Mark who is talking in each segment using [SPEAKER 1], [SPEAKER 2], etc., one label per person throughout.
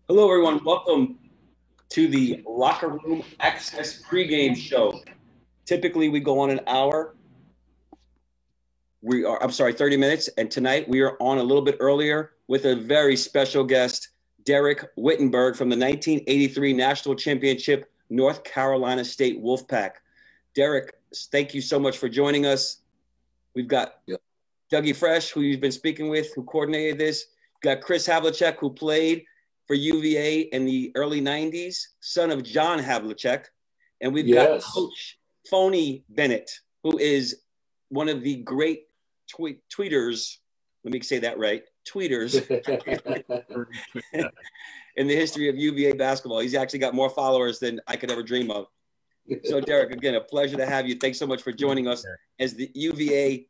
[SPEAKER 1] Hello, everyone. Welcome to the Locker Room Access pregame show. Typically, we go on an hour. 30 minutes. And tonight we are on a little bit earlier with a very special guest, Dereck Whittenburg from the 1983 National Championship North Carolina State Wolfpack. Dereck, thank you so much for joining us. We've got Dougie Fresh, who you've been speaking with, who coordinated this. We've got Chris Havlicek, who played for UVA in the early 90s, son of John Havlicek. And we've got Coach Phony Bennett, who is one of the great tweeters, let me say that right, tweeters in the history of UVA basketball. He's actually got more followers than I could ever dream of. So, Dereck, again, a pleasure to have you. Thanks so much for joining us as the UVA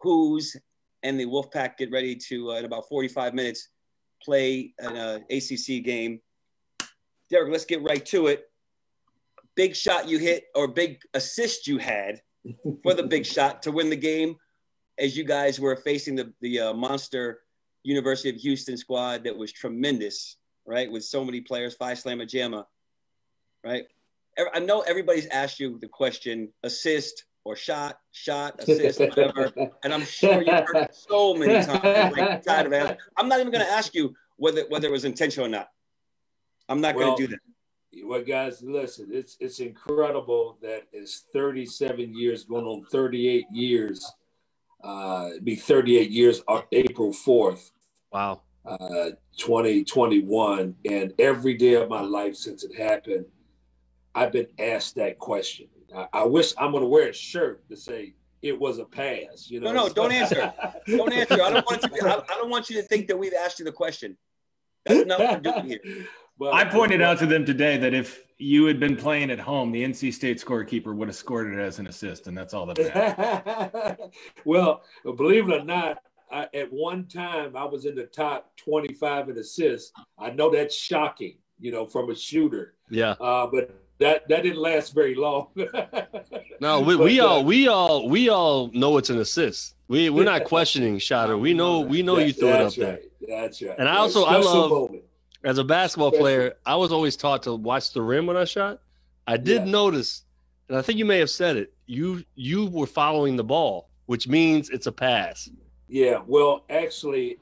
[SPEAKER 1] Hoos and the Wolfpack get ready to, in about 45 minutes, play an ACC game. Dereck, let's get right to it. Big shot you hit, or big assist you had for the big shot to win the game as you guys were facing the monster University of Houston squad that was tremendous, right? With so many players, Phi Slamma Jamma, right? I know everybody's asked you the question, assist or shot, assist, whatever. And I'm sure you've heard it so many times. Like, tired of asking. I'm not even going to ask you whether it was intentional or not. I'm not going to do that.
[SPEAKER 2] Well, guys, listen, it's incredible that it's 37 years, going on 38 years. It'd be 38 years on April 4th.
[SPEAKER 3] Wow.
[SPEAKER 2] 2021. And every day of my life since it happened, I've been asked that question. I wish I'm going to wear a shirt to say it was a pass. You know?
[SPEAKER 1] No, don't answer. Don't answer. I don't want you to think that we've asked you the question. That's not what we're doing here.
[SPEAKER 4] But I pointed out to them today that if you had been playing at home, the NC State scorekeeper would have scored it as an assist, and that's all that matters.
[SPEAKER 2] Well, believe it or not, at one time I was in the top 25 in assists. I know that's shocking, from a shooter.
[SPEAKER 3] Yeah.
[SPEAKER 2] But that didn't last very long.
[SPEAKER 3] No, we all know it's an assist. We're not questioning Shotter. We know you threw it up there.
[SPEAKER 2] That's right.
[SPEAKER 3] And I love. As a basketball player, I was always taught to watch the rim when I shot. I did notice, and I think you may have said it, you were following the ball, which means it's a pass.
[SPEAKER 2] Yeah, well, actually,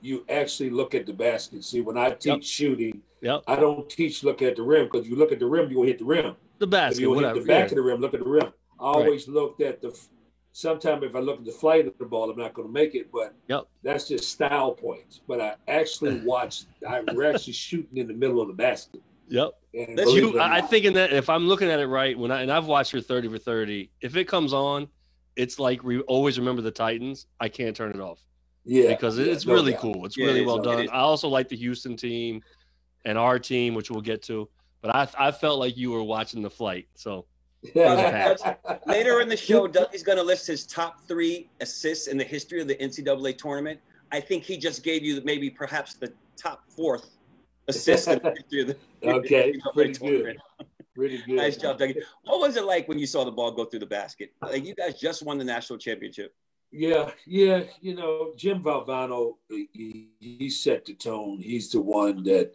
[SPEAKER 2] you actually look at the basket. See, when I teach shooting, I don't teach look at the rim, because you look at the rim, you're going to hit the rim.
[SPEAKER 3] The basket,
[SPEAKER 2] if you hit the back of the rim, look at the rim. I always looked at sometimes if I look at the flight of the ball, I'm not going to make it, but that's just style points. But I actually we're actually shooting in the middle of the basket.
[SPEAKER 3] Yep. I think in that, if I'm looking at it right, and I've watched your 30 for 30, if it comes on, it's like we always remember the Titans. I can't turn it off. Yeah. Because it's really cool. It's really well done. I also like the Houston team and our team, which we'll get to. But I felt like you were watching the flight. So.
[SPEAKER 1] Later in the show, Dougie's going to list his top 3 assists in the history of the NCAA tournament. I think he just gave you perhaps the top 4th assist in the history of the
[SPEAKER 2] NCAA tournament. Pretty good.
[SPEAKER 1] Nice job, Dougie. What was it like when you saw the ball go through the basket? Like, you guys just won the national championship.
[SPEAKER 2] Yeah. Jim Valvano, he set the tone. He's the one that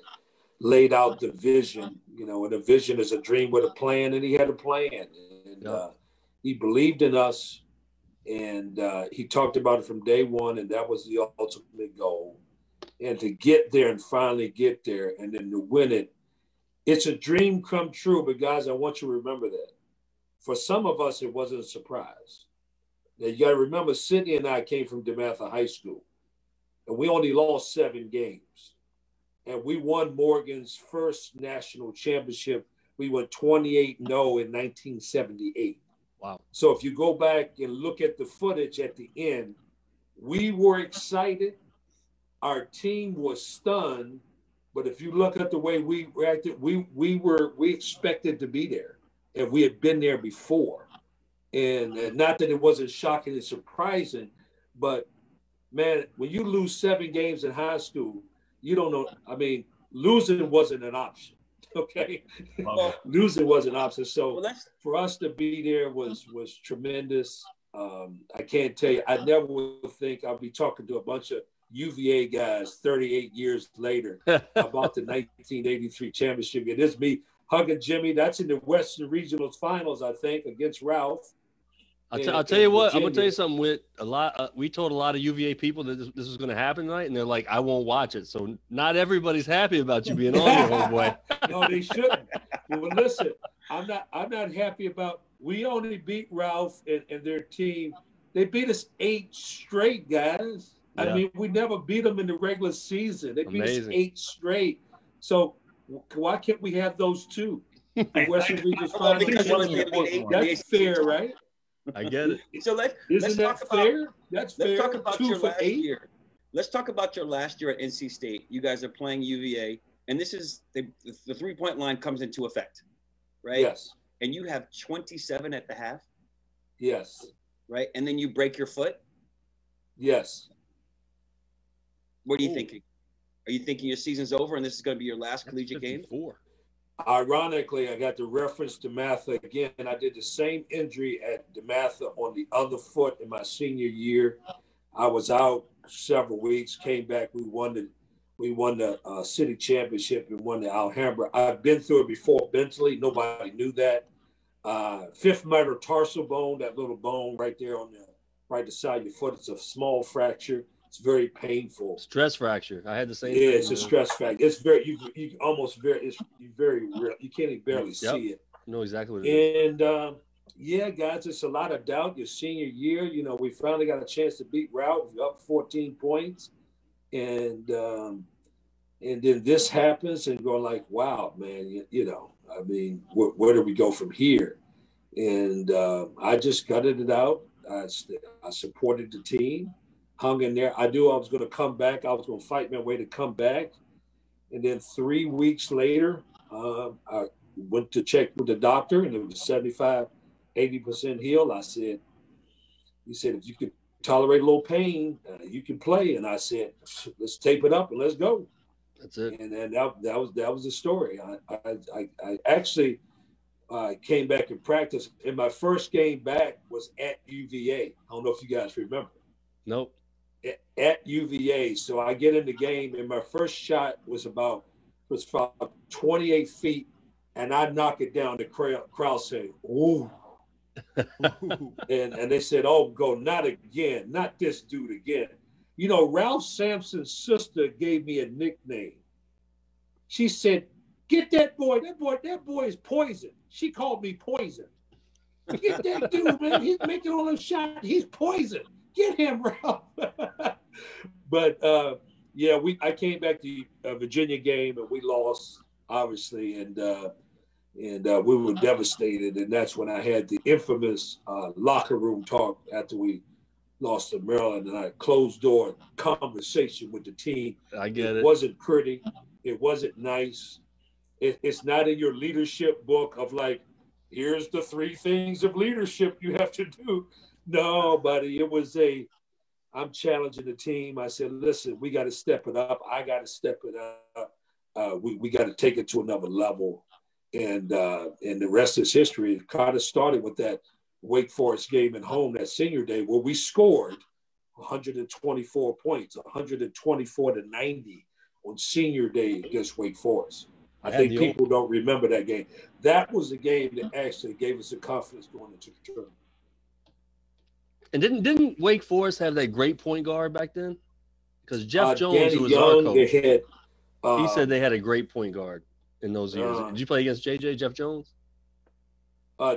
[SPEAKER 2] laid out the vision, and a vision is a dream with a plan, and he had a plan. And he believed in us, and he talked about it from day one, and that was the ultimate goal. And to get there and finally get there and then to win it, it's a dream come true. But, guys, I want you to remember that. For some of us, it wasn't a surprise. Now, you got to remember, Sydney and I came from DeMatha High School, and we only lost 7 games. And we won Morgan's first national championship. We went 28-0 in 1978.
[SPEAKER 3] Wow.
[SPEAKER 2] So if you go back and look at the footage at the end, we were excited. Our team was stunned. But if you look at the way we reacted, we expected to be there. And we had been there before. And not that it wasn't shocking and surprising, but, man, when you lose 7 games in high school, you don't know. I mean, losing wasn't an option. Okay, losing was an option. So for us to be there was tremendous. I can't tell you. I never would think I'll be talking to a bunch of UVA guys 38 years later about the 1983 championship. And this me hugging Jimmy. That's in the Western Regionals Finals, I think, against Ralph.
[SPEAKER 3] I'll tell you what, I'm going to tell you something. With we told a lot of UVA people that this was going to happen tonight, and they're like, I won't watch it. So not everybody's happy about you being on here, homeboy.
[SPEAKER 2] No, they shouldn't. Well, listen, I'm not happy about. We only beat Ralph and their team. They beat us 8 straight, guys. Yeah. I mean, we never beat them in the regular season. They beat us 8 straight. So why can't we have those 2? The Western Regions Finals. That's fair, right?
[SPEAKER 3] I get it.
[SPEAKER 1] So let's talk fair? That's fair. Let's talk about your last year. Let's talk about your last year at NC State. You guys are playing UVA, and this is the 3-point line comes into effect, right?
[SPEAKER 2] Yes.
[SPEAKER 1] And you have 27 at the half.
[SPEAKER 2] Yes.
[SPEAKER 1] Right, and then you break your foot.
[SPEAKER 2] Yes.
[SPEAKER 1] What are you thinking? Are you thinking your season's over and this is going to be your last collegiate game?
[SPEAKER 2] Ironically, I got the reference to DeMatha again. I did the same injury at DeMatha on the other foot in my senior year. I was out several weeks, came back. We won the city championship and won the Alhambra. I've been through it before mentally. Nobody knew that. 5th metatarsal bone, that little bone right there on the right side of your foot. It's a small fracture. It's very painful.
[SPEAKER 3] Stress fracture. I had the same.
[SPEAKER 2] Yeah, it's a stress fracture. It's very you almost very it's very real. You can't even barely see it.
[SPEAKER 3] I know exactly what it is.
[SPEAKER 2] And yeah, guys, it's a lot of doubt. Your senior year, we finally got a chance to beat Ralph. We're up 14 points, and then this happens, and going like, wow, man, I mean, where do we go from here? And I just gutted it out. I supported the team. Hung in there. I knew I was going to come back. I was going to fight my way to come back. And then 3 weeks later, I went to check with the doctor, and it was 75, 80% healed. He said, if you can tolerate a little pain, you can play. And I said, let's tape it up and let's go.
[SPEAKER 3] That's it.
[SPEAKER 2] And then that was the story. I actually came back and practiced. And my first game back was at UVA. I don't know if you guys remember.
[SPEAKER 3] Nope.
[SPEAKER 2] At UVA. So I get in the game, and my first shot was about 28 feet, and I knock it down. The crowd said, ooh. and they said, oh, go, not again, not this dude again. Ralph Sampson's sister gave me a nickname. She said, get that boy is poison. She called me poison. Get that dude, man. He's making all those shots. He's poison. Get him, Ralph. But I came back to a Virginia game and we lost, obviously, and we were devastated. And that's when I had the infamous locker room talk after we lost to Maryland, and I closed door conversation with the team.
[SPEAKER 3] I get it.
[SPEAKER 2] It wasn't pretty. It wasn't nice. It's not in your leadership book of like, here's the 3 things of leadership you have to do. No, buddy, I'm challenging the team. I said, listen, we got to step it up. I got to step it up. We got to take it to another level. And the rest is history. It kind of started with that Wake Forest game at home that senior day where we scored 124 points, 124 to 90 on senior day against Wake Forest. I think people don't remember that game. That was the game that actually gave us the confidence going into the tournament.
[SPEAKER 3] And didn't Wake Forest have that great point guard back then? Because Jeff Jones,
[SPEAKER 2] Danny
[SPEAKER 3] who was
[SPEAKER 2] Young,
[SPEAKER 3] our coach,
[SPEAKER 2] he
[SPEAKER 3] said they had a great point guard in those years. Did you play against Jeff Jones?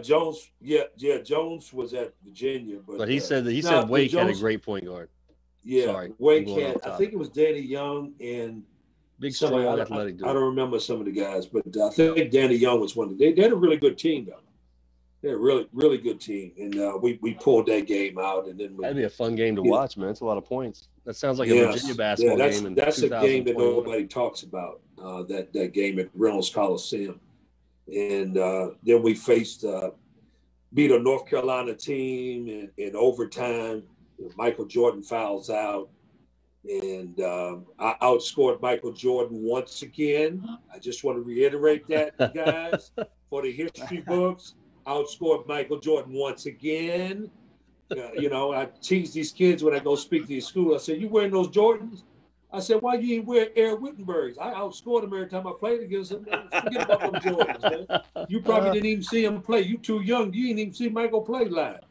[SPEAKER 2] Jones, Jones was at Virginia, but
[SPEAKER 3] he said Wake had a great point guard.
[SPEAKER 2] Yeah,
[SPEAKER 3] sorry,
[SPEAKER 2] Wake had. I think it was Danny Young and
[SPEAKER 3] big, strong, athletic dude.
[SPEAKER 2] I don't remember some of the guys, but I think Danny Young was one of them. They had a really good team, though. They're a really, really good team, and we pulled that game out, and then
[SPEAKER 3] that'd be a fun game to watch, man. It's a lot of points. That sounds like a Virginia basketball game.
[SPEAKER 2] That's a game that nobody talks about. That game at Reynolds Coliseum, and then we faced beat a North Carolina team in overtime. Michael Jordan fouls out, and I outscored Michael Jordan once again. I just want to reiterate that, guys, for the history books. Outscored Michael Jordan once again. You know, I tease these kids when I go speak to these schools. I said, "You wearing those Jordans?" I said, "Why you ain't wear Dereck Whittenburgs? I outscored them every time I played against them. Forget about them Jordans, man. You probably didn't even see him play. You too young. You didn't even see Michael play live."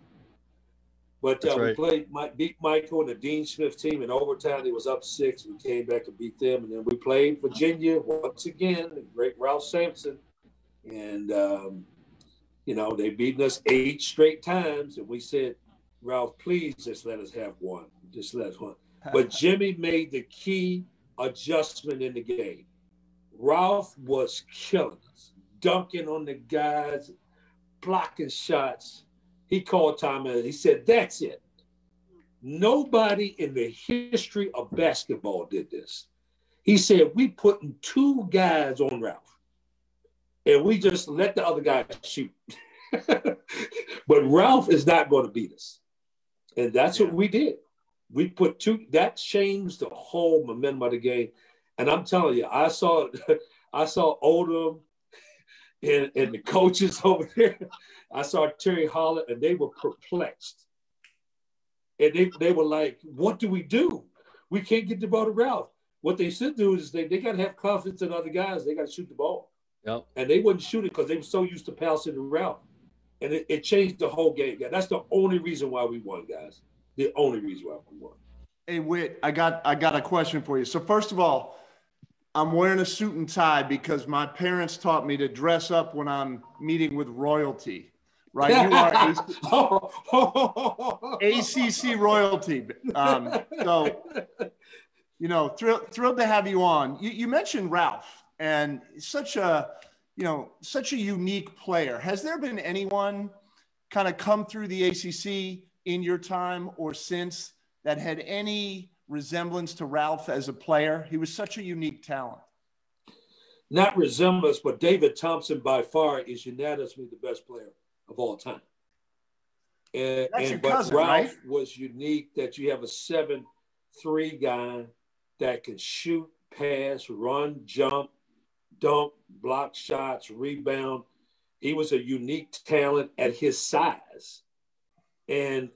[SPEAKER 2] But we beat Michael and the Dean Smith team in overtime. It was up 6. We came back to beat them. And then we played Virginia once again, the great Ralph Sampson. And, you know, they beaten us 8 straight times. And we said, "Ralph, please just let us have one. Just let us one." But Jimmy made the key adjustment in the game. Ralph was killing us, dunking on the guys, blocking shots. He called time and he said, "That's it. Nobody in the history of basketball did this." He said, "We putting 2 guys on Ralph, and we just let the other guys shoot." But Ralph is not going to beat us. And that's what we did. We put 2, that changed the whole momentum of the game. And I'm telling you, I saw Odom and the coaches over there. I saw Terry Holland, and they were perplexed. And they were like, "What do we do? We can't get the ball to Ralph." What they should do is they got to have confidence in other guys. They got to shoot the ball.
[SPEAKER 3] Yep.
[SPEAKER 2] And they wouldn't shoot it because they were so used to passing to Ralph. And it changed the whole game. That's the only reason why we won, guys. The only reason why we won.
[SPEAKER 5] Hey, Whit, I got a question for you. So first of all, I'm wearing a suit and tie because my parents taught me to dress up when I'm meeting with royalty, right? You are ACC royalty. So, you know, thrilled to have you on. You mentioned Ralph, and such a unique player. Has there been anyone kind of come through the ACC in your time or since that had any resemblance to Ralph as a player? He was such a unique talent.
[SPEAKER 2] Not resemblance, but David Thompson by far is unanimously the best player of all time.
[SPEAKER 5] That's your
[SPEAKER 2] but
[SPEAKER 5] cousin,
[SPEAKER 2] Ralph
[SPEAKER 5] right?
[SPEAKER 2] was unique that you have a 7'3" guy that can shoot, pass, run, jump, dunk, block shots, rebound. He was a unique talent at his size. And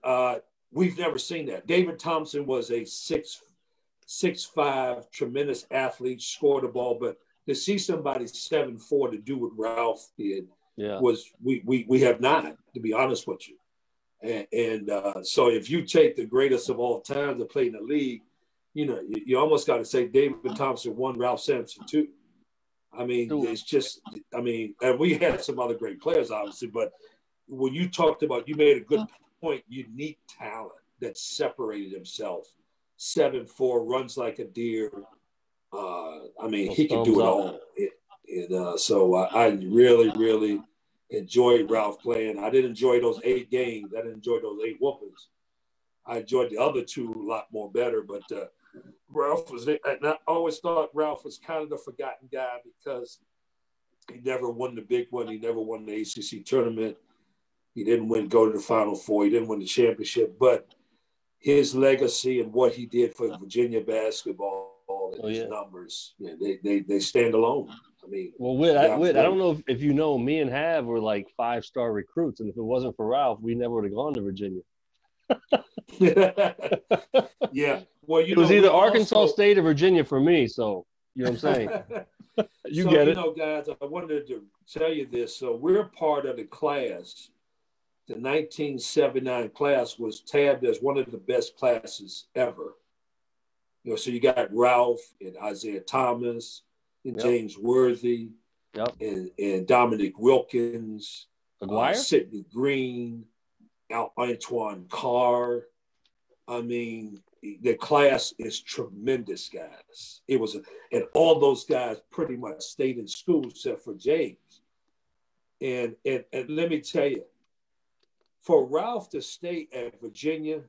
[SPEAKER 2] we've never seen that. David Thompson was a 6'5", tremendous athlete, scored the ball, but to see somebody 7'4" to do what Ralph did was we have not, to be honest with you. And so if you take the greatest of all time to play in the league, you know, you almost got to say David Thompson won, Ralph Sampson too. I mean, it's just, I mean, and we had some other great players, obviously, but when you talked about, you made a good point, unique talent that separated himself. 7'4", runs like a deer. I mean, he could do it all. So I really, really enjoyed Ralph playing. I didn't enjoy those 8 games. I didn't enjoy those 8 whoopings. I enjoyed the other 2 a lot more better, but Ralph was, and I always thought Ralph was kind of the forgotten guy because he never won the big one. He never won the ACC tournament. He didn't go to the Final Four. He didn't win the championship, but his legacy and what he did for Virginia basketball and his numbers, they stand alone. I mean,
[SPEAKER 3] well, Whit, I don't know if you know, me and Hav were like 5-star recruits, and if it wasn't for Ralph, we never would have gone to Virginia.
[SPEAKER 2] Yeah. Well,
[SPEAKER 3] it was either Arkansas State or Virginia for me. So you know what I'm saying. You get it.
[SPEAKER 2] You know, guys, I wanted to tell you this. So we're part of the class. The 1979 class was tabbed as one of the best classes ever. You know, so you got Ralph and Isaiah Thomas and James Worthy and Dominic Wilkins, Sidney Green, Antoine Carr. I mean, the class is tremendous, guys. It was, and all those guys pretty much stayed in school except for James. And let me tell you, for Ralph to stay at Virginia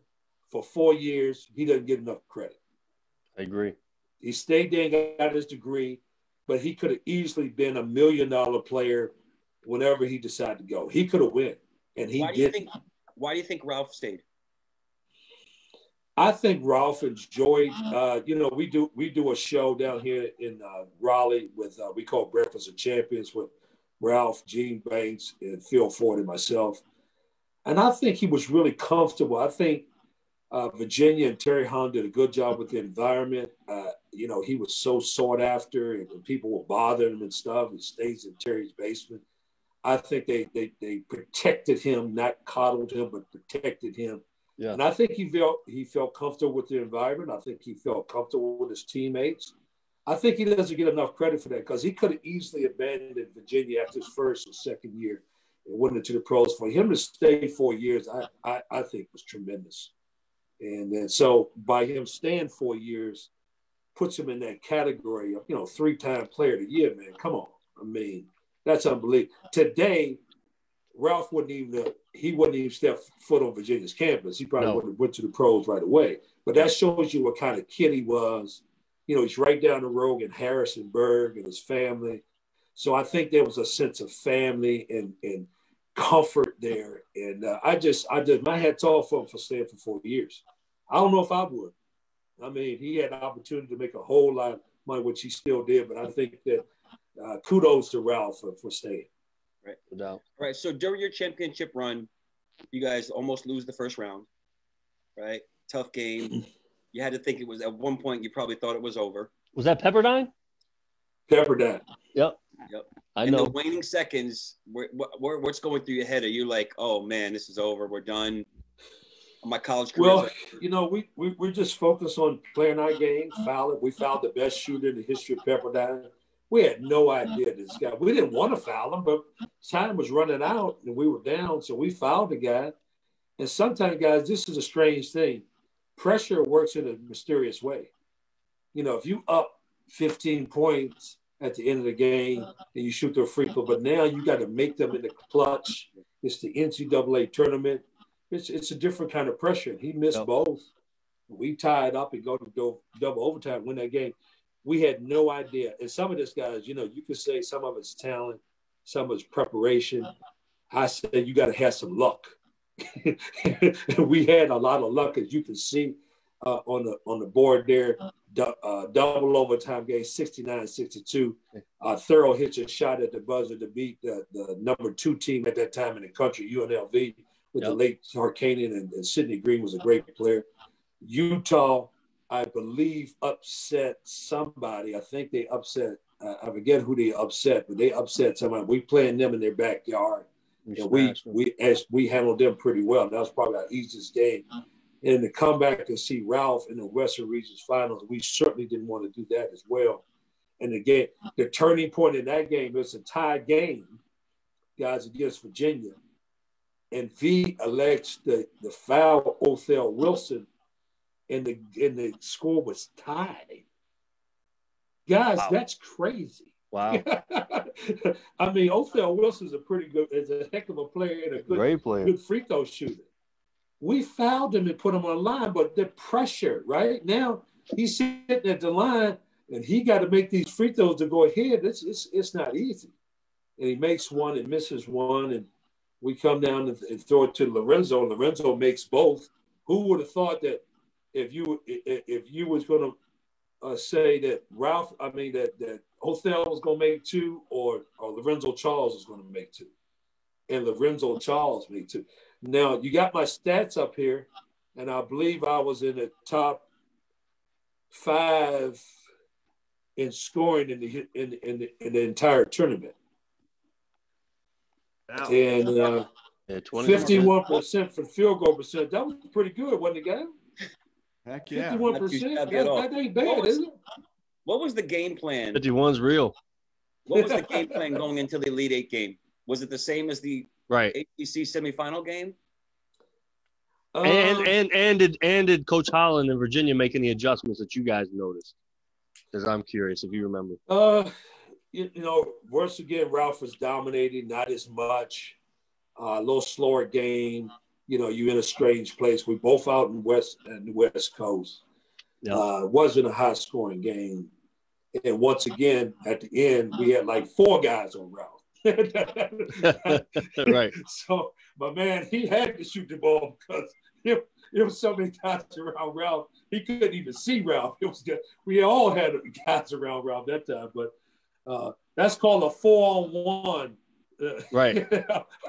[SPEAKER 2] for 4 years, he doesn't get enough credit.
[SPEAKER 3] I agree.
[SPEAKER 2] He stayed there and got his degree, but he could have easily been $1 million player whenever he decided to go. He could have won, and he didn't.
[SPEAKER 1] Why do you think Ralph stayed?
[SPEAKER 2] I think Ralph enjoyed. You know, we do a show down here in Raleigh with we call Breakfast of Champions with Ralph, Gene Banks, and Phil Ford and myself. And I think he was really comfortable. I think Virginia and Terry Hahn did a good job with the environment. He was so sought after, and people were bothering him and stuff. He stays in Terry's basement. I think they protected him, not coddled him, but protected him. Yeah. And I think he felt comfortable with the environment. I think he felt comfortable with his teammates. I think he doesn't get enough credit for that because he could have easily abandoned Virginia after his first or second year and went into the pros. For him to stay 4 years, I think was tremendous. And then so by him staying 4 years, puts him in that category of, 3-time player of the year, man. Come on. I mean, that's unbelievable. Today, Ralph wouldn't even step foot on Virginia's campus. He probably wouldn't have went to the pros right away. But that shows you what kind of kid he was. He's right down the road in Harrisonburg and his family. So I think there was a sense of family and comfort there. And I just my hat's off for him for staying for 4 years. I don't know if I would. I mean, he had an opportunity to make a whole lot of money, which he still did. But I think that kudos to Ralph for staying.
[SPEAKER 1] Right. No doubt. All right. So during your championship run, you guys almost lose the first round, right? Tough game. You had to think it was at one point. You probably thought it was over.
[SPEAKER 3] Was that Pepperdine?
[SPEAKER 2] Pepperdine.
[SPEAKER 3] Yep. I know.
[SPEAKER 1] In the waning seconds, what's going through your head? Are you like, oh man, this is over. We're done. My college career.
[SPEAKER 2] Well, we just focused on playing our game. We fouled the best shooter in the history of Pepperdine. We had no idea this guy. We didn't want to foul him, but time was running out and we were down, so we fouled the guy. And sometimes, guys, this is a strange thing. Pressure works in a mysterious way. If you up 15 points at the end of the game and you shoot their free throw, but now you got to make them in the clutch. It's the NCAA tournament. It's a different kind of pressure. He missed both. We tied up and go to double overtime, win that game. We had no idea. And some of this guys, you could say some of it's talent, some of it's preparation. I said you got to have some luck. We had a lot of luck, as you can see on the board there. Double overtime game, 69-62. Thurl hits a shot at the buzzer to beat the number 2 team at that time in the country, UNLV, with the late Harkanian and Sidney Green was a great player. Utah, I believe, upset somebody. I think they upset, I forget who they upset, but they upset somebody. We playing them in their backyard. And we handled them pretty well. That was probably our easiest game. And to come back and see Ralph in the Western Regions Finals, we certainly didn't want to do that as well. And again, the turning point in that game, it's a tie game, guys, against Virginia. And V elects the foul Othell Wilson, and the score was tied. Guys, that's crazy.
[SPEAKER 3] Wow.
[SPEAKER 2] I mean, Othell Wilson's is a heck of a player and a good free throw shooter. We fouled him and put him on the line, but the pressure, right? Now he's sitting at the line and he got to make these free throws to go ahead. It's not easy. And he makes one and misses one, and we come down and throw it to Lorenzo, and Lorenzo makes both. Who would have thought that if you was going to say that that Othell was going to make 2 or Lorenzo Charles was going to make 2. And Lorenzo Charles made 2. Now, you got my stats up here, and I believe I was in the top 5 in scoring in the entire tournament. Wow. And 51% for field goal percent. That was pretty good, wasn't it, guys?
[SPEAKER 5] Heck yeah.
[SPEAKER 2] 51%. That ain't bad, is it?
[SPEAKER 1] What was the game plan?
[SPEAKER 3] 51's real.
[SPEAKER 1] What was the game plan going into the Elite Eight game? Was it the same as the ACC semifinal game?
[SPEAKER 3] And did Coach Holland and Virginia make any adjustments that you guys noticed? Because I'm curious if you remember.
[SPEAKER 2] Once again, Ralph was dominating, not as much. A little slower game. You're in a strange place. We both out in the West Coast. It wasn't a high scoring game. And once again, at the end, we had like 4 guys on Ralph.
[SPEAKER 3] Right.
[SPEAKER 2] So my man, he had to shoot the ball because there was so many guys around Ralph. He couldn't even see Ralph. It was good. We all had guys around Ralph that time, but that's called a 4-on-1
[SPEAKER 3] right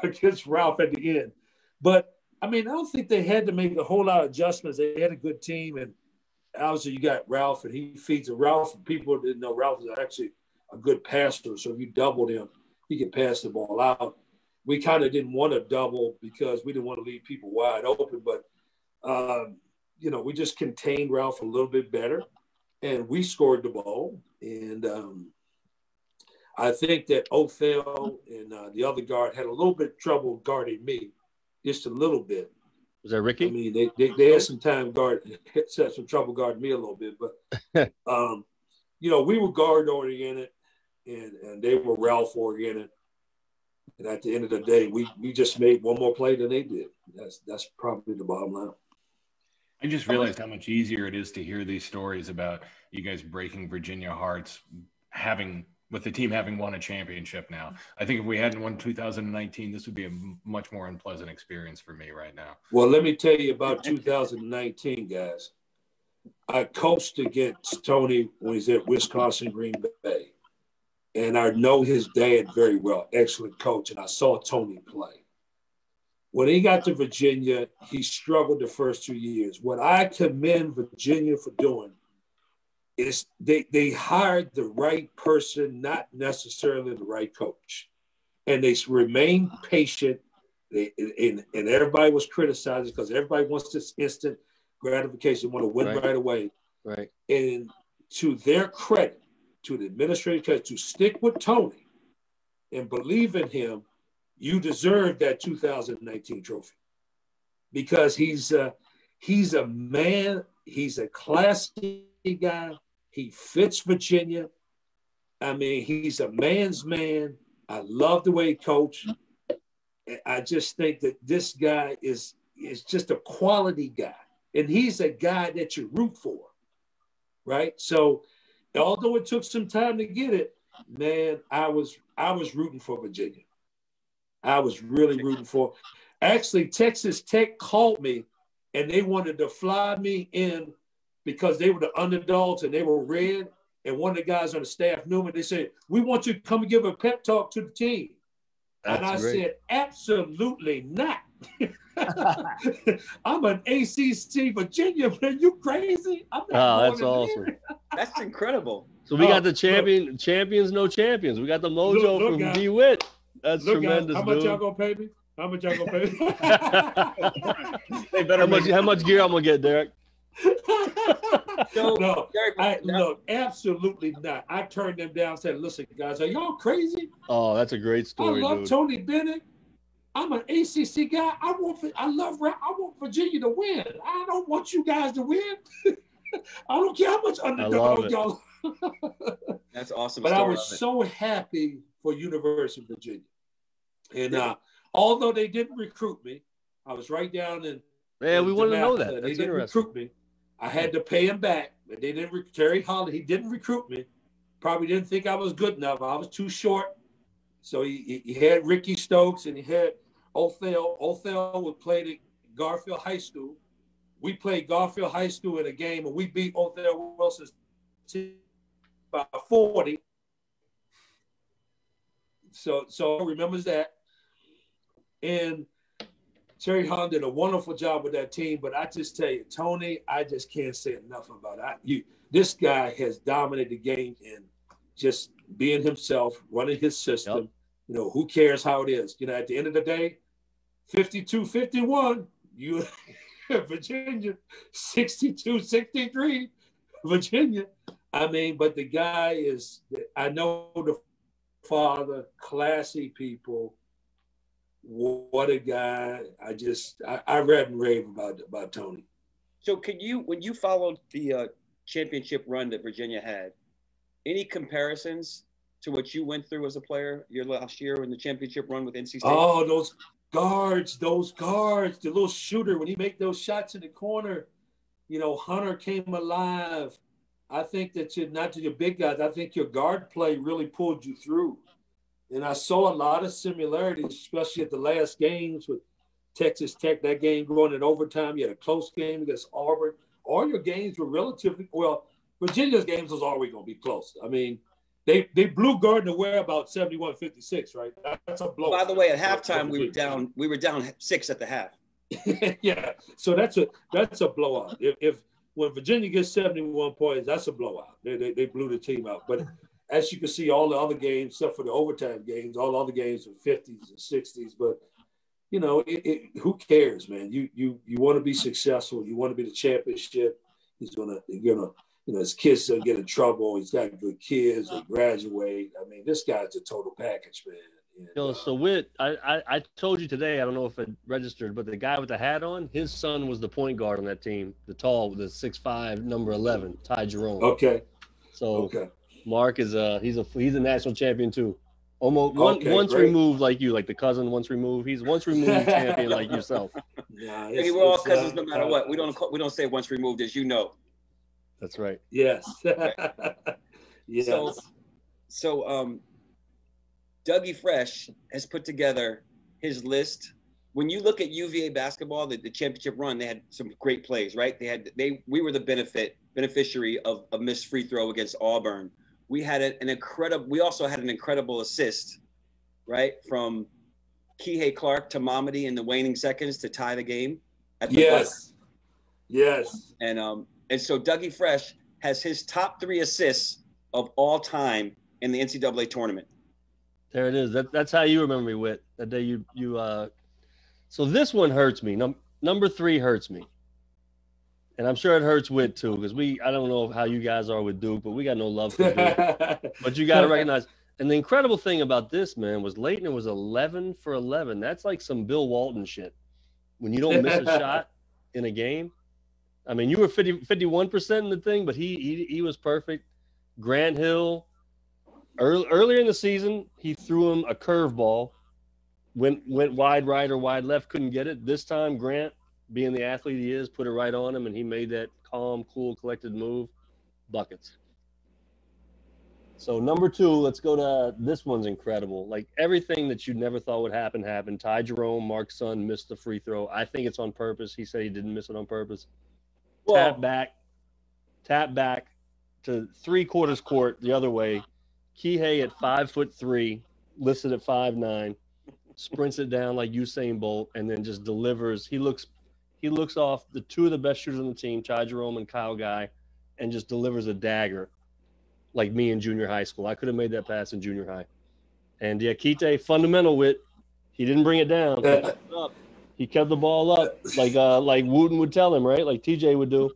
[SPEAKER 2] against Ralph at the end. But I mean, I don't think they had to make a whole lot of adjustments. They had a good team, and obviously you got Ralph, and he feeds it. Ralph, people didn't know Ralph was actually a good passer, so if you doubled him, he could pass the ball out. We kind of didn't want to double because we didn't want to leave people wide open, but you know, we just contained Ralph a little bit better, and we scored the ball. And I think that Othell and the other guard had a little bit of trouble guarding me, just a little bit.
[SPEAKER 3] Was that Ricky?
[SPEAKER 2] I mean, they had some some trouble guarding me a little bit, but you know, we were guard oriented, and they were Ralph oriented. And at the end of the day, we just made one more play than they did. That's probably the bottom line.
[SPEAKER 4] I just realized how much easier it is to hear these stories about you guys breaking Virginia hearts, with the team having won a championship now. I think if we hadn't won 2019, this would be a much more unpleasant experience for me right now.
[SPEAKER 2] Well, let me tell you about 2019, guys. I coached against Tony when he's at Wisconsin Green Bay. And I know his dad very well, excellent coach, and I saw Tony play. When he got to Virginia, he struggled the first 2 years. What I commend Virginia for doing is they hired the right person, not necessarily the right coach. And they remained patient, and everybody was criticizing because everybody wants this instant gratification, want to win right away.
[SPEAKER 3] Right.
[SPEAKER 2] And to their credit, to the administrative, to stick with Tony and believe in him, you deserve that 2019 trophy because he's a man. He's a classy guy. He fits Virginia. I mean, he's a man's man. I love the way he coached. I just think that this guy is just a quality guy, and he's a guy that you root for, right? So, although it took some time to get it, man, I was rooting for Virginia. I was really rooting for. Actually, Texas Tech called me, and they wanted to fly me in because they were the underdogs and they were red. And one of the guys on the staff knew me. They said, "We want you to come and give a pep talk to the team." And I said, "Absolutely not." I'm an ACC Virginia man. You crazy? I'm not
[SPEAKER 3] that's awesome.
[SPEAKER 1] That's incredible.
[SPEAKER 3] So we got the champions, no champions. We got the mojo from
[SPEAKER 2] guys,
[SPEAKER 3] DeWitt. That's tremendous.
[SPEAKER 2] How much y'all gonna pay me? How much y'all gonna pay me?
[SPEAKER 3] How much gear I'm gonna get, Dereck?
[SPEAKER 2] No, absolutely not. I turned them down and said, "Listen, guys, are y'all crazy?"
[SPEAKER 3] Oh, that's a great story.
[SPEAKER 2] I love Tony Bennett. I'm an ACC guy. I want Virginia to win. I don't want you guys to win. I don't care how much underdog y'all.
[SPEAKER 1] That's awesome.
[SPEAKER 2] But I was so happy for University of Virginia. And although they didn't recruit me, I was right down in.
[SPEAKER 3] Yeah, we wanted to know that.
[SPEAKER 2] They didn't recruit me. I had to pay him back. But they didn't. Terry Holly, he didn't recruit me. Probably didn't think I was good enough. I was too short. So he had Ricky Stokes and he had Othell. Othell would play at Garfield High School. We played Garfield High School in a game, and we beat Othell Wilson's team by 40. So remembers that. And Terry Hahn did a wonderful job with that team. But I just tell you, Tony, I just can't say enough about it. This guy has dominated the game in just being himself, running his system. Yep. You know, who cares how it is? You know, at the end of the day, 52-51, you Virginia, 62-63, Virginia. I mean, but the guy is, I know the father, classy people. What a guy. I read and rave about Tony.
[SPEAKER 1] So when you followed the championship run that Virginia had, any comparisons to what you went through as a player your last year in the championship run with NC State?
[SPEAKER 2] Oh, those guards, the little shooter, when he make those shots in the corner, you know, Hunter came alive. I think that not to your big guys, I think your guard play really pulled you through. And I saw a lot of similarities, especially at the last games with Texas Tech, that game going in overtime. You had a close game against Auburn. All your games were relatively, well, Virginia's games was always going to be close. I mean, They blew Gardner Ware about 71-56, right? That's a blow.
[SPEAKER 1] By the way, at halftime we were down 6 at the half.
[SPEAKER 2] Yeah, so that's a blowout. If when Virginia gets 71 points, that's a blowout. They blew the team out. But as you can see, all the other games, except for the overtime games, all the other games were 50s and 60s. But who cares, man? You want to be successful. You want to be the championship. His kids don't get in trouble. He's got good kids. They graduate. I mean, this guy's a total package, man. And,
[SPEAKER 3] so Whit, I told you today, I don't know if it registered, but the guy with the hat on, his son was the point guard on that team, the 6'5", number 11, Ty Jerome.
[SPEAKER 2] Okay.
[SPEAKER 3] So Mark is he's a national champion too. Almost once removed like you, like the cousin once removed. He's once removed champion like yourself.
[SPEAKER 1] Yeah, we're all cousins no matter what. We don't say once removed, as you know.
[SPEAKER 3] That's right.
[SPEAKER 2] Yes. Yes.
[SPEAKER 1] So Dougie Fresh has put together his list. When you look at UVA basketball, the championship run, they had some great plays, right? We were the beneficiary of a missed free throw against Auburn. We had we also had an incredible assist, right? From Kihei Clark to Mamadi in the waning seconds to tie the game.
[SPEAKER 2] Yes.
[SPEAKER 1] And so Dougie Fresh has his top 3 assists of all time in the NCAA tournament.
[SPEAKER 3] There it is. That's how you remember me, Whit. That day you So this one hurts me. Number 3 hurts me. And I'm sure it hurts Whit too, because I don't know how you guys are with Duke, but we got no love for Duke. But you got to recognize. And the incredible thing about this, man, was Leitner was 11 for 11. That's like some Bill Walton shit. When you don't miss a shot in a game. I mean, you were 51% in the thing, but he was perfect. Grant Hill, earlier in the season, he threw him a curveball, went wide right or wide left, couldn't get it. This time, Grant, being the athlete he is, put it right on him, and he made that calm, cool, collected move. Buckets. So number 2, let's go to this one's incredible. Like everything that you never thought would happen happened. Ty Jerome, Mark's son, missed the free throw. I think it's on purpose. He said he didn't miss it on purpose. Tap back to 3/4 court the other way. Kihei at 5'3", listed at 5'9", sprints it down like Usain Bolt, and then just delivers. He looks off the 2 of the best shooters on the team, Ty Jerome and Kyle Guy, and just delivers a dagger like me in junior high school. I could have made that pass in junior high. And yeah, Kite, fundamental Whit. He didn't bring it down. He kept the ball up like Wooten would tell him, right? Like TJ would do.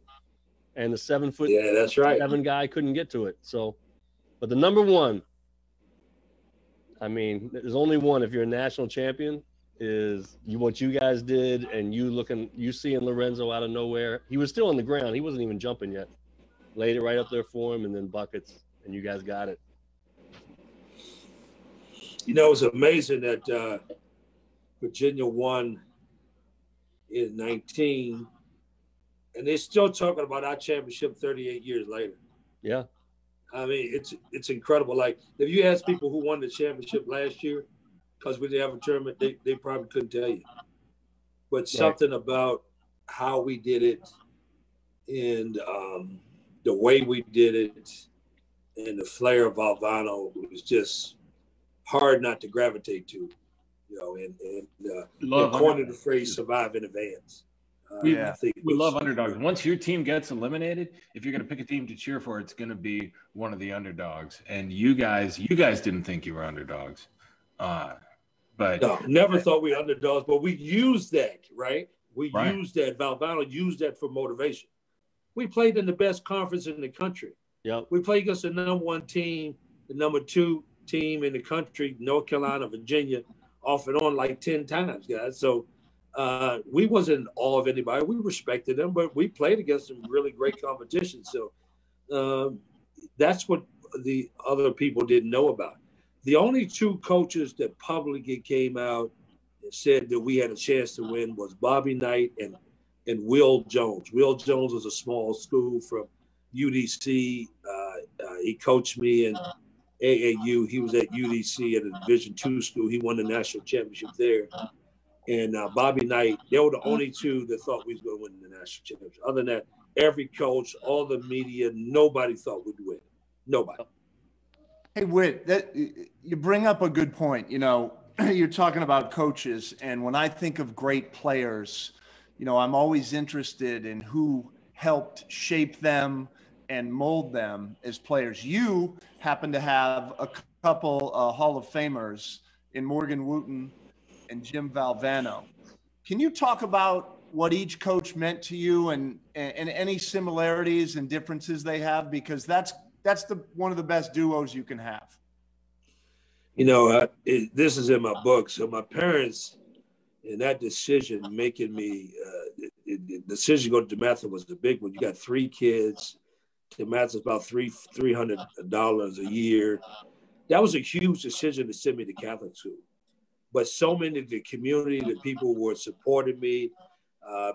[SPEAKER 3] And the 7'7" guy couldn't get to it. So, but the number 1, I mean, there's only one if you're a national champion, is what you guys did, and you seeing Lorenzo out of nowhere. He was still on the ground. He wasn't even jumping yet. Laid it right up there for him, and then buckets, and you guys got it.
[SPEAKER 2] It's amazing that Virginia won in 19, and they're still talking about our championship 38 years later.
[SPEAKER 3] Yeah.
[SPEAKER 2] I mean, it's incredible. Like, if you ask people who won the championship last year, because we didn't have a tournament, they probably couldn't tell you. But something about how we did it and the way we did it and the flair of Valvano was just hard not to gravitate to, and coined the phrase "survive in advance."
[SPEAKER 4] We love underdogs. Once your team gets eliminated, if you're going to pick a team to cheer for, it's going to be one of the underdogs. And you guys didn't think you were underdogs, but
[SPEAKER 2] no, never thought we were underdogs. But we used that, right? Used that. Valvano used that for motivation. We played in the best conference in the country.
[SPEAKER 3] Yep.
[SPEAKER 2] We played against the number 1 team, the number 2 team in the country, North Carolina, Virginia, off and on like 10 times, guys. So we wasn't in awe of anybody. We respected them, but we played against some really great competition. So that's what the other people didn't know about. The only 2 coaches that publicly came out and said that we had a chance to win was Bobby Knight and Will Jones. Will Jones was a small school from UDC. He coached me in AAU. He was at UDC at a Division II school. He won the national championship there. And Bobby Knight, they were the only 2 that thought we was going to win the national championship. Other than that, every coach, all the media, nobody thought we'd win. Nobody.
[SPEAKER 5] Hey, Whit, that you bring up a good point. You know, you're talking about coaches, and when I think of great players, you know, I'm always interested in who helped shape them and mold them as players. You happen to have a couple Hall of Famers in Morgan Wooten and Jim Valvano. Can you talk about what each coach meant to you and any similarities and differences they have? Because that's one of the best duos you can have.
[SPEAKER 2] You know, this is in my book. So my parents, in that decision, making me, the decision to go to DeMatha was the big one. You got 3 kids. DeMatha is about $300 a year. That was a huge decision to send me to Catholic school. But so many of the community, the people who were supporting me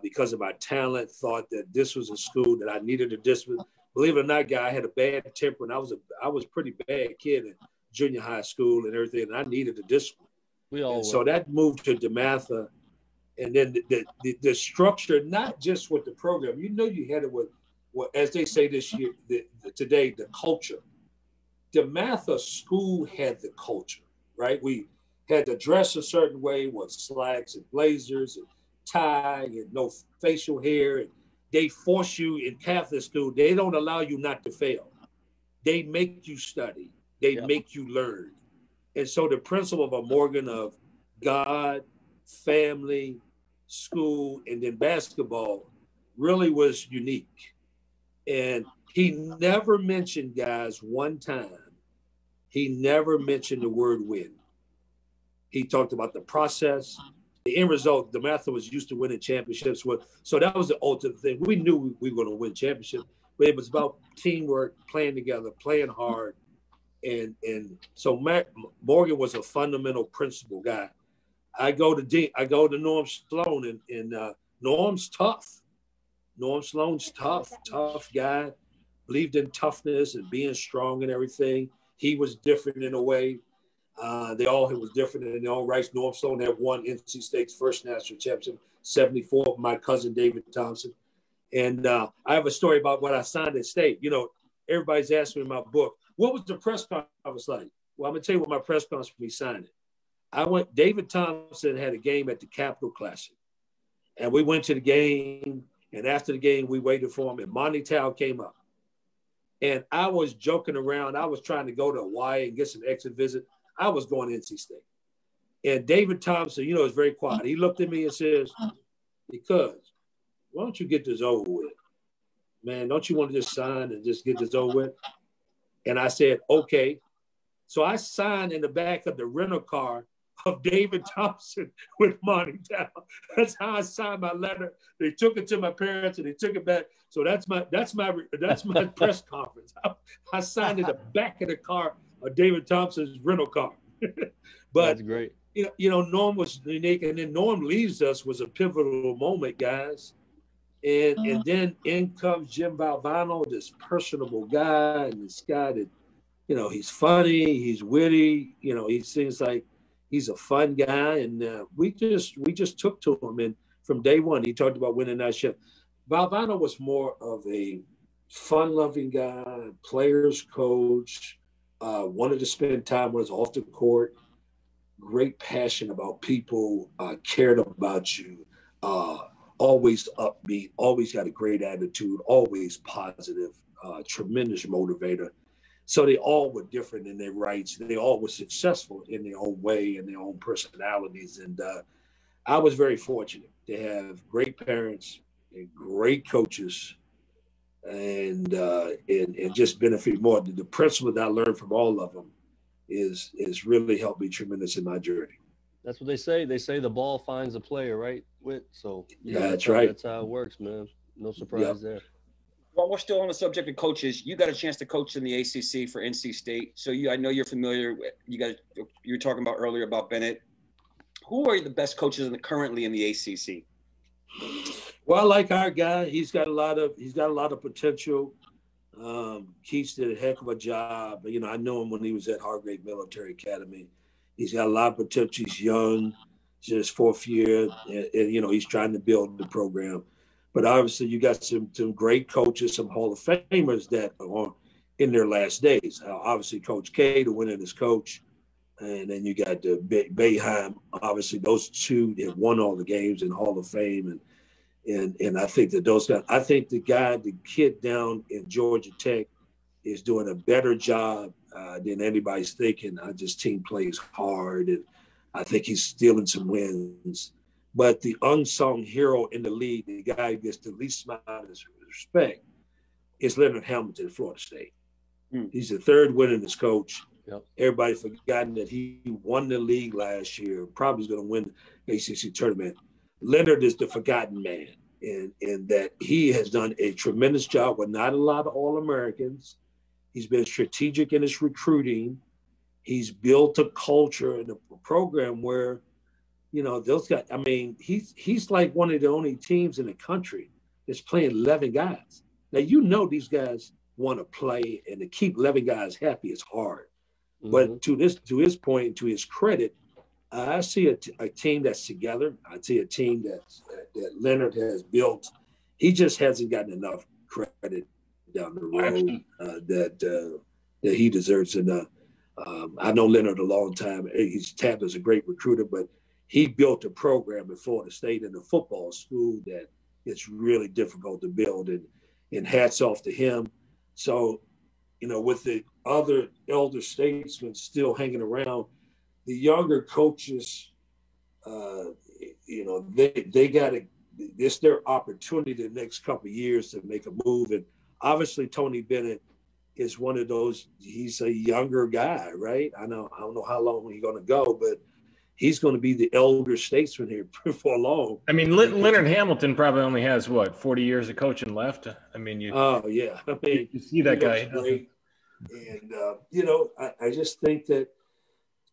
[SPEAKER 2] because of my talent, thought that this was a school that I needed a discipline. Believe it or not, guy, I had a bad temper, and I was a pretty bad kid in junior high school and everything, and I needed a discipline. So that moved to DeMatha, and then the structure, not just with the program. You know, you had it with, as they say this year, today, the culture. DeMatha school had the culture, right? We had to dress a certain way with slacks and blazers and tie and no facial hair. And they force you in Catholic school. They don't allow you not to fail. They make you study. They make you learn. And so the principle of a Morgan of God, family, school, and then basketball really was unique. And he never mentioned, guys, one time, he never mentioned the word win. He talked about the process. The end result, DeMatha was used to winning championships. So that was the ultimate thing. We knew we were going to win championships, but it was about teamwork, playing together, playing hard. And so Morgan was a fundamental principle guy. I go to Norm Sloan, and Norm's tough. Norm Sloan's tough guy, believed in toughness and being strong and everything. He was different in a way. They all was different in their own rights. Norm Sloan had won NC State's first national championship, 1974, my cousin David Thompson. And I have a story about what I signed at State. You know, everybody's asking me in my book, what was the press conference like? Well, I'm going to tell you what my press conference when we signed it. David Thompson had a game at the Capitol Classic. And we went to the game, and after the game, we waited for him, and Monty Tao came up. And I was joking around. I was trying to go to Hawaii and get some exit visit. I was going to NC State. And David Thompson, you know, is very quiet. He looked at me and says, because why don't you get this over with? Man, don't you want to just sign and just get this over with? And I said, okay. So I signed in the back of the rental car of David Thompson with Monty Tao. That's how I signed my letter. They took it to my parents and they took it back. So that's my press conference. I signed in the back of the car of David Thompson's rental car. But
[SPEAKER 3] that's great.
[SPEAKER 2] You know, Norm was unique, and then Norm leaves us was a pivotal moment, guys. And then in comes Jim Valvano, this personable guy, and this guy that, you know, he's funny, he's witty, you know, he seems like he's a fun guy, and we just took to him. And from day one, he talked about winning that ship. Valvano was more of a fun-loving guy, players coach, wanted to spend time with us off the court, great passion about people, cared about you, always upbeat, always got a great attitude, always positive, tremendous motivator. So they all were different in their rights. They all were successful in their own way and their own personalities. And I was very fortunate to have great parents and great coaches, and just benefit more. The principle that I learned from all of them is really helped me tremendous in my journey.
[SPEAKER 3] That's what they say. They say the ball finds the player, right, Whit? So
[SPEAKER 2] yeah, that's right.
[SPEAKER 3] That's how it works, man. No surprise there.
[SPEAKER 1] While we're still on the subject of coaches, you got a chance to coach in the ACC for NC State. So I know you're familiar with, you were talking about earlier about Bennett. Who are the best coaches currently in the ACC?
[SPEAKER 2] Well, I like our guy. He's got a lot of potential. Keith did a heck of a job. You know, I knew him when he was at Hargrave Military Academy. He's got a lot of potential. He's young, just 4th year, and you know, he's trying to build the program. But obviously, you got some great coaches, some Hall of Famers that are in their last days. Obviously, Coach K, the winningest coach, and then you got the Boeheim. Obviously, those two have won all the games in Hall of Fame, and I think that those guys. I think the kid down in Georgia Tech is doing a better job than anybody's thinking. This team plays hard, and I think he's stealing some wins. But the unsung hero in the league, the guy who gets the least amount of respect, is Leonard Hamilton at Florida State. He's the third winningest coach.
[SPEAKER 3] Yep.
[SPEAKER 2] Everybody forgotten that he won the league last year. Probably is going to win the ACC tournament. Leonard is the forgotten man, and that he has done a tremendous job with not a lot of All-Americans. He's been strategic in his recruiting. He's built a culture and a program where, those guys, I mean, he's like one of the only teams in the country that's playing 11 guys. Now, these guys want to play, and to keep 11 guys happy is hard. Mm-hmm. But to his point, to his credit, I see a team that's together. I see a team that Leonard has built. He just hasn't gotten enough credit down the road that he deserves. And I know Leonard a long time. He's tapped as a great recruiter, but he built a program at Florida State in a football school that it's really difficult to build. And hats off to him. So, with the other elder statesmen still hanging around, the younger coaches, they got to, it's their opportunity the next couple of years to make a move. And obviously, Phony Bennett is one of those, he's a younger guy, right? I don't know how long he's going to go, but he's going to be the elder statesman here for long.
[SPEAKER 4] I mean, Leonard Hamilton probably only has 40 years of coaching left. I mean, you see that guy.
[SPEAKER 2] Great. And I just think that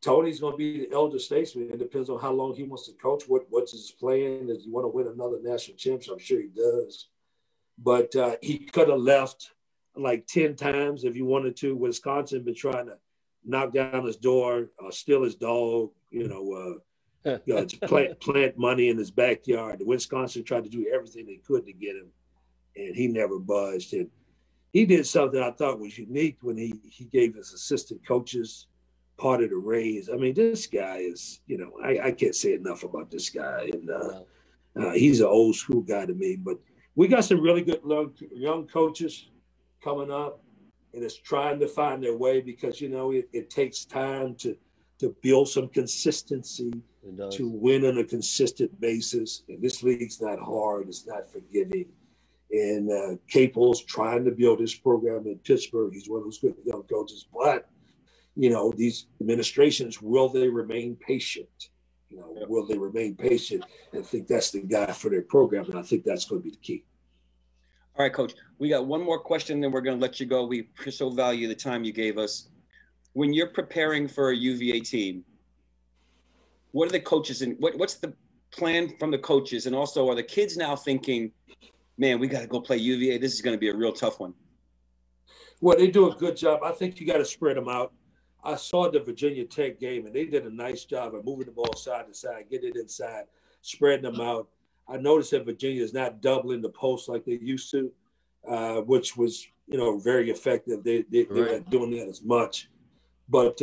[SPEAKER 2] Tony's going to be the elder statesman. It depends on how long he wants to coach. What's his plan? Does he want to win another national championship? I'm sure he does. But he could have left like 10 times if he wanted to. Wisconsin been trying to knock down his door, steal his dog, to plant money in his backyard. Wisconsin tried to do everything they could to get him, and he never budged. And he did something I thought was unique when he gave his assistant coaches part of the raise. I mean, this guy is, I can't say enough about this guy. And he's an old school guy to me. But we got some really good young coaches coming up, and it's trying to find their way because, it takes time to build some consistency, to win on a consistent basis. And this league's not hard. It's not forgiving. And Capel's trying to build his program in Pittsburgh. He's one of those good young coaches. But, these administrations, will they remain patient? Will they remain patient? And I think that's the guy for their program. And I think that's going to be the key.
[SPEAKER 1] All right, Coach, we got one more question, then we're going to let you go. We so value the time you gave us. When you're preparing for a UVA team, what are the coaches and what's the plan from the coaches? And also, are the kids now thinking, man, we got to go play UVA. This is going to be a real tough one.
[SPEAKER 2] Well, they do a good job. I think you got to spread them out. I saw the Virginia Tech game, and they did a nice job of moving the ball side to side, getting it inside, spreading them out. I noticed that Virginia is not doubling the post like they used to, which was, very effective. They're not doing that as much. But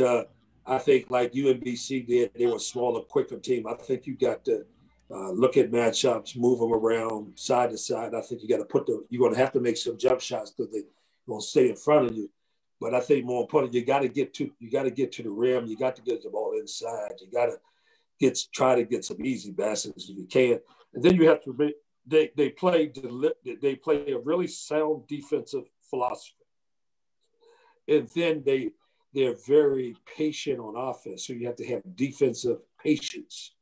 [SPEAKER 2] I think like UMBC did, they were a smaller, quicker team. I think you got to look at matchups, move them around side to side. I think you got to you're going to have to make some jump shots because they're going to stay in front of you. But I think more important, you got to get to the rim. You got to get the ball inside. You got to try to get some easy baskets if you can. And then you have to they play a really sound defensive philosophy. And then they're very patient on offense. So you have to have defensive patience.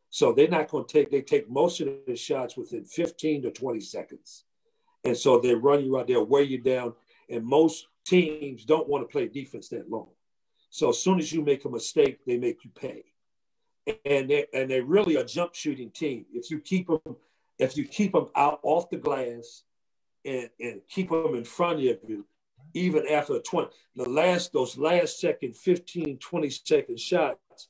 [SPEAKER 2] So they're not going to take most of the shots within 15 to 20 seconds. And so they run you out, they'll wear you down. And most teams don't want to play defense that long. So as soon as you make a mistake, they make you pay. And they're really a jump shooting team. If you keep them out off the glass and keep them in front of you, even after those last second 15, 20 second shots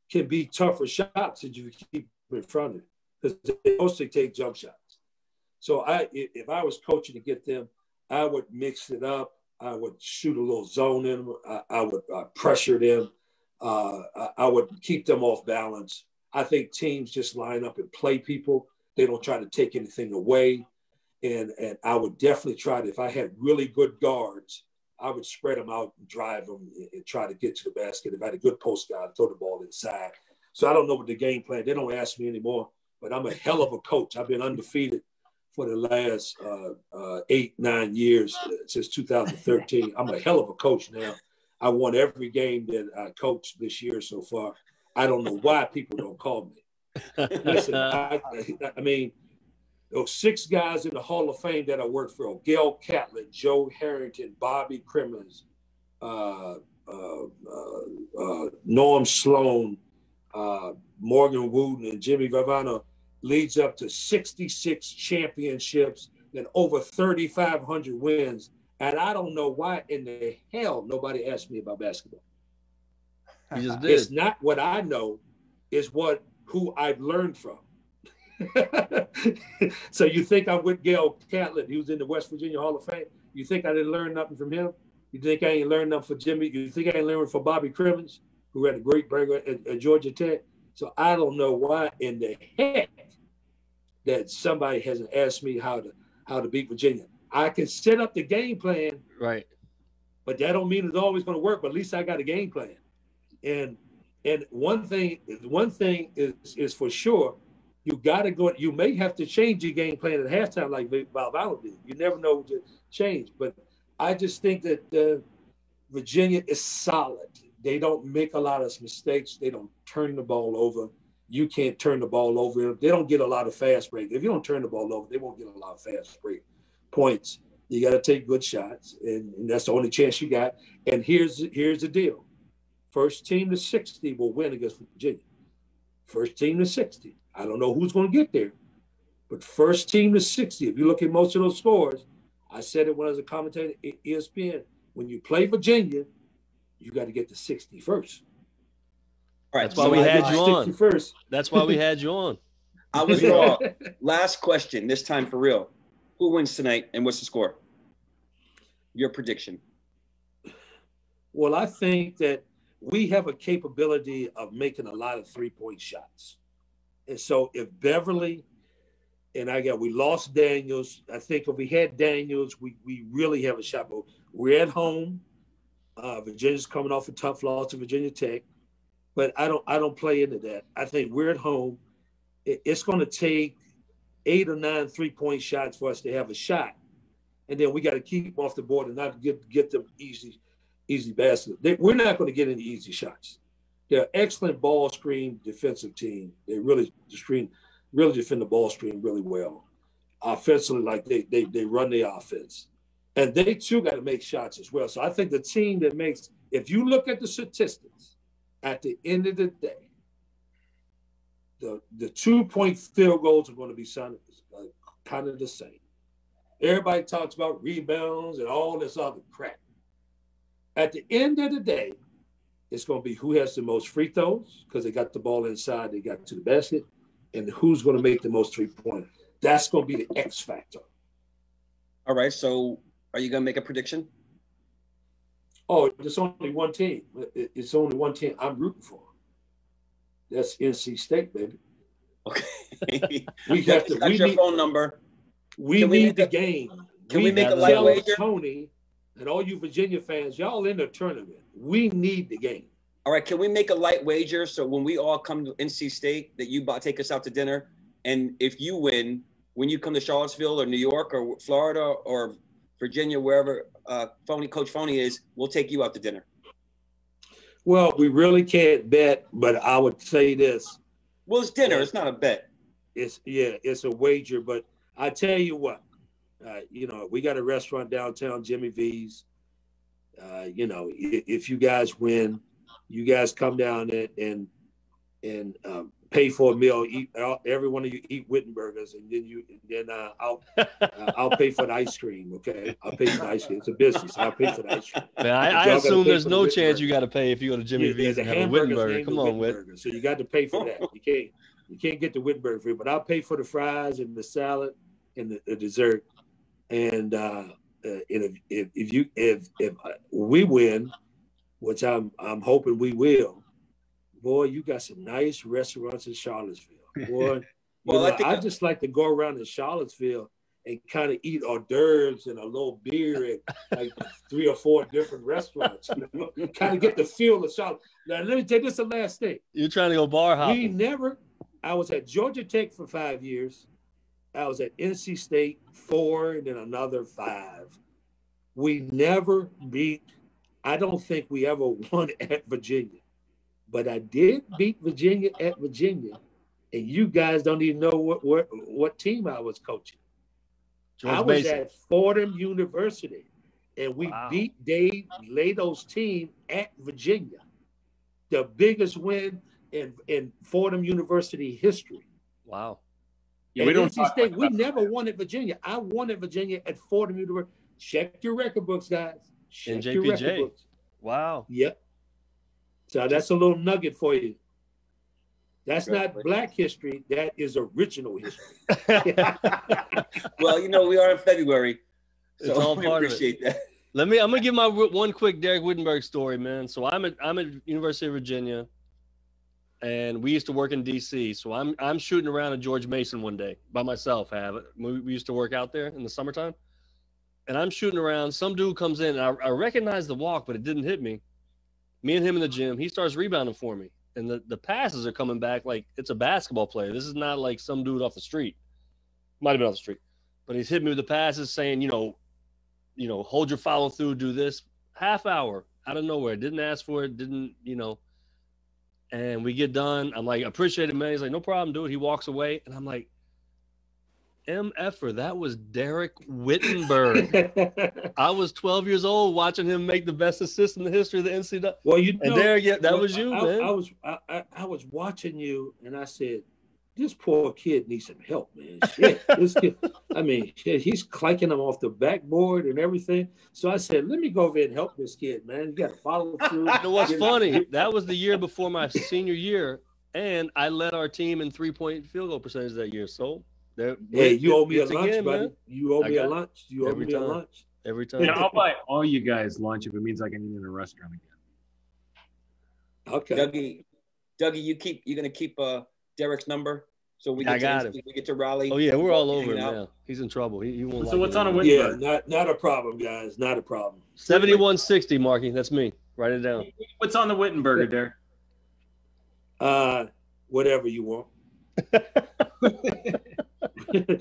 [SPEAKER 2] can be tougher shots if you keep them in front of you because they mostly take jump shots. So if I was coaching to get them, I would mix it up. I would shoot a little zone in them. I would pressure them. I would keep them off balance. I think teams just line up and play people. They don't try to take anything away. And I would definitely try to, if I had really good guards, I would spread them out and drive them and try to get to the basket. If I had a good post guy, I'd throw the ball inside. So I don't know what the game plan. They don't ask me anymore, but I'm a hell of a coach. I've been undefeated for the last 8-9 years since 2013. I'm a hell of a coach now. I won every game that I coached this year so far. I don't know why people don't call me. Listen, I mean, those 6 guys in the Hall of Fame that I worked for: Gail Catlett, Joe Harrington, Bobby Crimmins, Norm Sloan, Morgan Wooten, and Jimmy Valvano, leads up to 66 championships and over 3,500 wins. And I don't know why in the hell nobody asked me about basketball.
[SPEAKER 3] You just did.
[SPEAKER 2] It's not what I know, it's who I've learned from. So you think I'm with Gail Catlett? He was in the West Virginia Hall of Fame. You think I didn't learn nothing from him? You think I ain't learned nothing for Jimmy? You think I ain't learned from Bobby Crimmins, who had a great burger at Georgia Tech? So I don't know why in the heck that somebody hasn't asked me how to beat Virginia. I can set up the game plan,
[SPEAKER 3] right?
[SPEAKER 2] But that don't mean it's always going to work. But at least I got a game plan. And one thing is for sure. You got to go. You may have to change your game plan at halftime, like Valvano did. You never know what to change. But I just think that Virginia is solid. They don't make a lot of mistakes. They don't turn the ball over. You can't turn the ball over. They don't get a lot of fast break. If you don't turn the ball over, they won't get a lot of fast break points. You got to take good shots, and that's the only chance you got. And here's the deal: first team to 60 will win against Virginia. First team to 60. I don't know who's going to get there, but first team to 60. If you look at most of those scores, I said it when I was a commentator at ESPN. When you play Virginia, you got to get to 60 first.
[SPEAKER 3] All right, that's why we had you on.
[SPEAKER 2] First.
[SPEAKER 3] That's why we had you on.
[SPEAKER 1] I was wrong. Last question, this time for real. Who wins tonight, and what's the score? Your prediction.
[SPEAKER 2] Well, I think that we have a capability of making a lot of three-point shots. And so if Beverly and we lost Daniels, I think if we had Daniels, we really have a shot. But we're at home. Virginia's coming off a tough loss to Virginia Tech. But I don't play into that. I think we're at home. It's going to take 8 or 9 three-point shots for us to have a shot. And then we got to keep them off the board and not get them easy baskets. We're not going to get any easy shots. They're an excellent ball screen defensive team. They really defend the ball screen really well. Offensively, like they run the offense. And they too got to make shots as well. So I think the team that makes, if you look at the statistics, at the end of the day, the 2-point field goals are going to be kind of the same. Everybody talks about rebounds and all this other crap. At the end of the day, it's going to be who has the most free throws because they got the ball inside, they got to the basket, and who's going to make the most three-pointers. That's going to be the X factor.
[SPEAKER 1] All right, so are you going to make a prediction?
[SPEAKER 2] Oh, there's only one team. It's only one team I'm rooting for. That's NC State, baby.
[SPEAKER 1] Okay.
[SPEAKER 2] We have to.
[SPEAKER 1] Got your phone number.
[SPEAKER 2] We need the game.
[SPEAKER 1] Can we make a light wager?
[SPEAKER 2] Tony and all you Virginia fans, y'all in the tournament. We need the game.
[SPEAKER 1] All right, can we make a light wager so when we all come to NC State that you take us out to dinner, and if you win, when you come to Charlottesville or New York or Florida or Virginia, wherever Coach Phony is, we'll take you out to dinner.
[SPEAKER 2] Well, we really can't bet, but I would say this.
[SPEAKER 1] Well, it's dinner. It's not a bet.
[SPEAKER 2] It's a wager. But I tell you what, we got a restaurant downtown, Jimmy V's. If you guys win, you guys come down and pay for a meal. Every one of you eat Whittenburgers, and then I'll pay for the ice cream. Okay, I'll pay for the ice cream. It's a business. I'll pay for the ice cream.
[SPEAKER 3] Man, I assume there's no chance you got to pay if you go to Jimmy V's and have a Whittenburger. Come on, Whit.
[SPEAKER 2] So you got to pay for that. You can't get the Whittenburger free, but I'll pay for the fries and the salad and the dessert. And if we win, which I'm hoping we will, boy, you got some nice restaurants in Charlottesville. Boy, I just like to go around in Charlottesville and kind of eat hors d'oeuvres and a little beer at like 3 or 4 different restaurants. Kind of get the feel of Charlotte. Now, let me tell you, this is the last thing.
[SPEAKER 3] You're trying to go bar hopping.
[SPEAKER 2] I was at Georgia Tech for 5 years. I was at NC State 4 and then another 5. We never beat, I don't think we ever won at Virginia. But I did beat Virginia at Virginia. And you guys don't even know what team I was coaching. I was at Fordham University, and we beat Dave Lado's team at Virginia. The biggest win in Fordham University history.
[SPEAKER 3] Wow.
[SPEAKER 2] Yeah, we never won at Virginia. I won at Virginia at Fordham University. Check your record books, guys. Check your record books.
[SPEAKER 3] Wow.
[SPEAKER 2] Yep. So that's a little nugget for you. That's not Black history. That is original history.
[SPEAKER 1] Well, we are in February, so
[SPEAKER 3] it's all part
[SPEAKER 1] appreciate
[SPEAKER 3] of it. That. I'm gonna give my one quick Dereck Whittenburg story, man. So I'm at University of Virginia, and we used to work in DC. So I'm shooting around at George Mason one day by myself. We used to work out there in the summertime, and I'm shooting around. Some dude comes in, and I recognize the walk, but it didn't hit me. Me and him in the gym. He starts rebounding for me. And the passes are coming back like it's a basketball player. This is not like some dude off the street. Might have been off the street. But he's hitting me with the passes saying, hold your follow through, do this. Half hour out of nowhere. Didn't ask for it, and we get done. I'm like, appreciate it, man. He's like, no problem, dude. He walks away. And I'm like, MFer, that was Dereck Whittenburg. I was 12 years old watching him make the best assist in the history of the NCAA.
[SPEAKER 2] Well,
[SPEAKER 3] that was you, man.
[SPEAKER 2] I was watching you, and I said, this poor kid needs some help, man. Shit, this kid, he's clanking him off the backboard and everything. So I said, let me go over and help this kid, man. You got to follow through.
[SPEAKER 3] You know what's funny? That was the year before my senior year, and I led our team in 3-point field goal percentage that year. So.
[SPEAKER 2] You owe me a lunch, buddy. Man. You owe me a lunch. You owe me a lunch.
[SPEAKER 3] Every time.
[SPEAKER 4] I'll buy all you guys lunch if it means I can eat in a restaurant again.
[SPEAKER 2] Okay.
[SPEAKER 1] Dougie, you're gonna keep Derek's number so we get to Raleigh.
[SPEAKER 3] Oh yeah, we're all over him now. He's in trouble. He won't.
[SPEAKER 4] So what's on a Whittenburg?
[SPEAKER 2] Yeah, not a problem, guys. Not a problem.
[SPEAKER 3] 7160, Marky. That's me. Write it down.
[SPEAKER 4] What's on the Whittenburger,
[SPEAKER 2] Derek? Whatever you want. We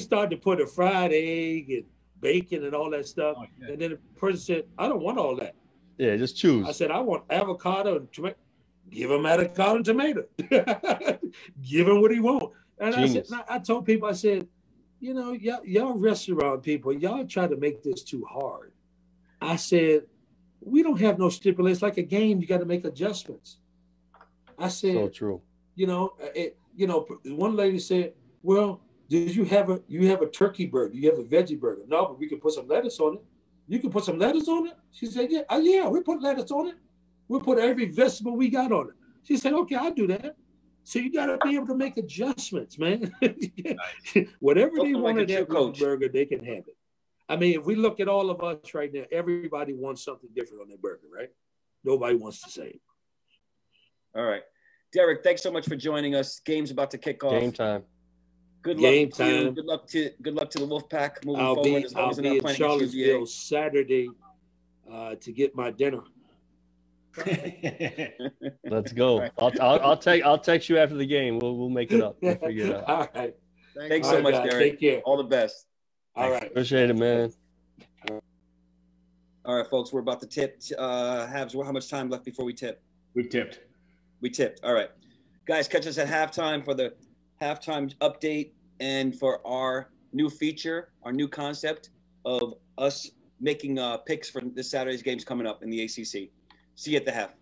[SPEAKER 2] started to put a fried egg and bacon and all that stuff. Oh, yeah. And then the person said, I don't want all that.
[SPEAKER 3] Yeah, just choose.
[SPEAKER 2] I said, I want avocado and tomato. Give him avocado and tomato. Give him what he wants. And I told people, I said, y'all restaurant people, y'all try to make this too hard. I said, we don't have no stipulations. It's like a game. You got to make adjustments. I said,
[SPEAKER 3] so true.
[SPEAKER 2] One lady said, well, did you have a turkey burger? You have a veggie burger? No, but we can put some lettuce on it. You can put some lettuce on it? She said, yeah, we put lettuce on it. We'll put every vegetable we got on it. She said, okay, I'll do that. So you got to be able to make adjustments, man. Whatever they want in that burger, they can have it. If we look at all of us right now, everybody wants something different on their burger, right? Nobody wants the same.
[SPEAKER 1] All right. Dereck, thanks so much for joining us. Game's about to kick off.
[SPEAKER 3] Game time.
[SPEAKER 1] Good luck to you. Good luck to the Wolfpack moving forward.
[SPEAKER 2] I'll be in Charlottesville Saturday to get my dinner.
[SPEAKER 3] Let's go. Right. I'll text you after the game. We'll make it up. We'll figure it out.
[SPEAKER 2] All right.
[SPEAKER 1] Thanks so much, Dereck.
[SPEAKER 2] Take care.
[SPEAKER 1] All the best.
[SPEAKER 2] All right.
[SPEAKER 3] Appreciate it, man.
[SPEAKER 1] All right, folks. We're about to tip. Habs, how much time left before we tip?
[SPEAKER 4] We tipped.
[SPEAKER 1] All right. Guys, catch us at halftime for the halftime update and for our new feature, our new concept of us making picks for this Saturday's games coming up in the ACC. See you at the half.